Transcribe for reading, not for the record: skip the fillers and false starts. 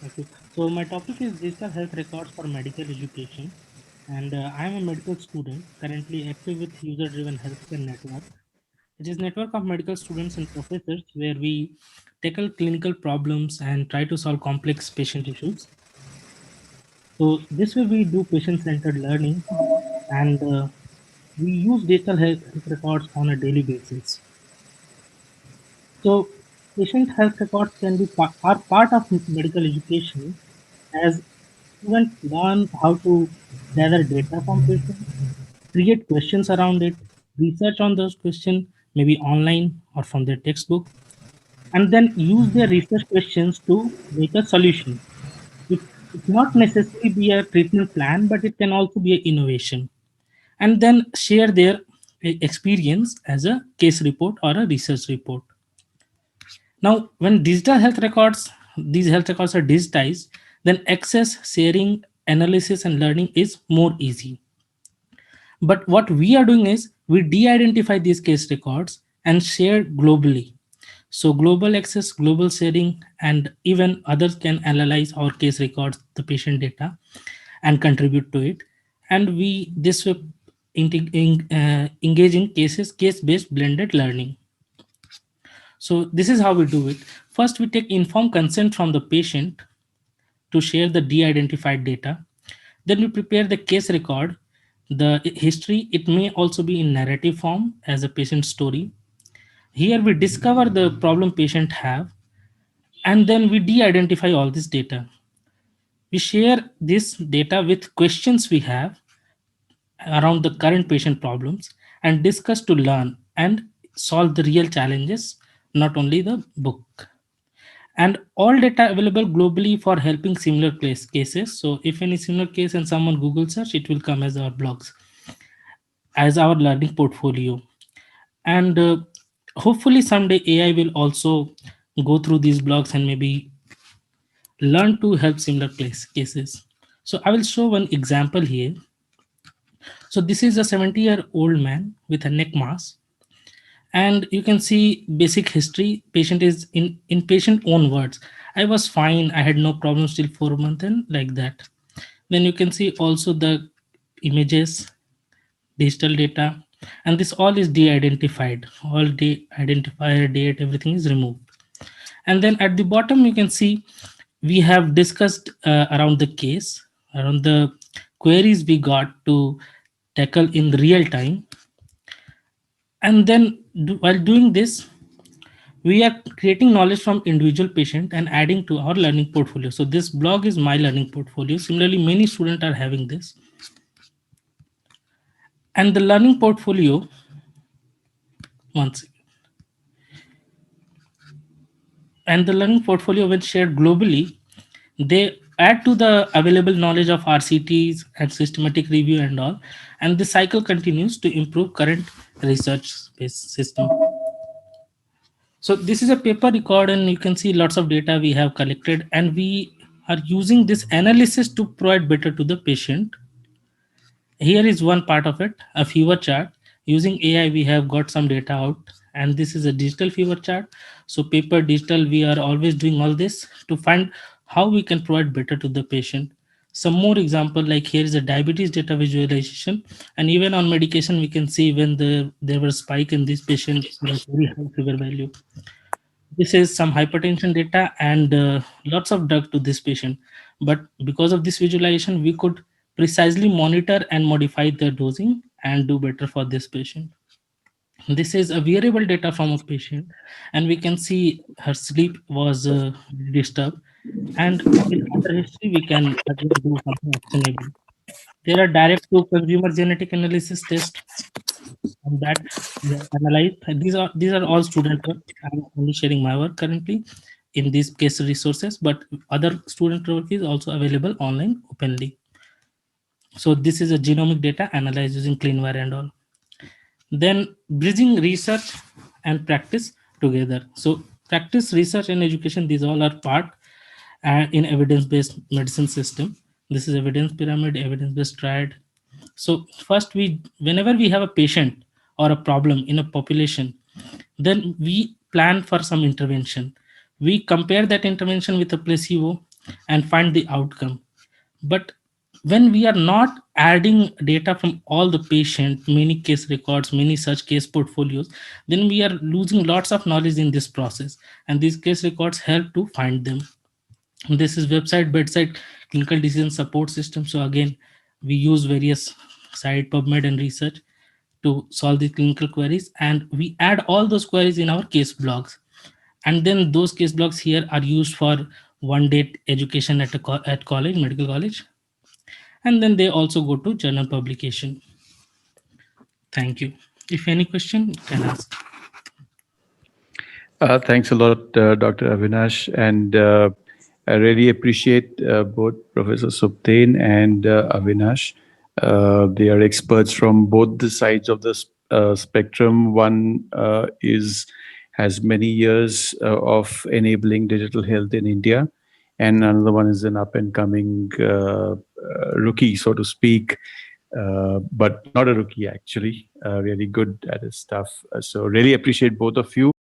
Okay. So my topic is digital health records for medical education, and I am a medical student currently active with user-driven healthcare network. It is network of medical students and professors where we tackle clinical problems and try to solve complex patient issues. So this way we do patient-centered learning, and we use digital health records on a daily basis. So patient health records can be are part of medical education as students learn how to gather data from patients, create questions around it, research on those questions, maybe online or from their textbook, and then use their research questions to make a solution. It it not necessarily be a treatment plan, but it can also be an innovation. And then share their experience as a case report or a research report. Now, when digital health records, these health records are digitized, then access, sharing, analysis, and learning is more easy. But what we are doing is we de-identify these case records and share globally. So global access, global sharing, and even others can analyze our case records, the patient data, and contribute to it. And we this way engage in case-based blended learning. So this is how we do it. First, we take informed consent from the patient to share the de-identified data. Then we prepare the case record, the history. It may also be in narrative form as a patient story. Here we discover the problem patient have, and then we de-identify all this data. We share this data with questions we have around the current patient problems and discuss to learn and solve the real challenges, not only the book. And all data available globally for helping similar cases. So if any similar case and someone Google search, it will come as our blogs, as our learning portfolio. And hopefully someday AI will also go through these blogs and maybe learn to help similar cases. So I will show one example here. So this is a 70-year-old man with a neck mask, and you can see basic history. Patient is in patient own words, I was fine, I had no problems till 4 months, and like that. Then you can see also the images, digital data, and this all is de-identified. All de-identifier date, everything is removed. And then at the bottom you can see we have discussed around the case, around the queries we got to tackle in real time. And then while doing this, we are creating knowledge from individual patient and adding to our learning portfolio. So this blog is my learning portfolio. Similarly, many students are having this. And the learning portfolio, once and the learning portfolio when shared globally, they add to the available knowledge of RCTs and systematic review and all. And the cycle continues to improve current research based system. So this is a paper record, and you can see lots of data we have collected, and we are using this analysis to provide better to the patient. Here is one part of it, a fever chart. Using AI, we have got some data out, and this is a digital fever chart. So paper, digital, we are always doing all this to find how we can provide better to the patient. Some more example, like here is a diabetes data visualization, and even on medication, we can see when there was spike in this patient, very high fever value. This is some hypertension data and lots of drug to this patient. But because of this visualization, we could precisely monitor and modify the dosing and do better for this patient. This is a wearable data from a patient, and we can see her sleep was disturbed. And with her history, we can again do something actionable. There are direct to consumer genetic analysis tests on that we have analyzed. These are all student work. I'm only sharing my work currently in these case resources, but other student work is also available online openly. So this is a genomic data analyzed using CleanWire and all. Then bridging research and practice together. So practice, research, and education, these all are part in evidence-based medicine system. This is evidence pyramid, evidence-based triad. So first, we whenever we have a patient or a problem in a population, then we plan for some intervention. We compare that intervention with a placebo, and find the outcome. But when we are not adding data from all the patient, many case records, many such case portfolios, then we are losing lots of knowledge in this process, and these case records help to find them. This is website bedside clinical decision support system. So again, we use various site, PubMed and research to solve the clinical queries, and we add all those queries in our case blogs. And then those case blogs here are used for one day education at at college, medical college, and then they also go to journal publication. Thank you. If any question, you can ask. Thanks a lot, Dr. Avinash. And I really appreciate both Professor Subtain and Avinash. They are experts from both the sides of the spectrum. One is has many years of enabling digital health in India, and another one is an up and coming rookie, so to speak, but not a rookie actually. Really good at his stuff. So really appreciate both of you.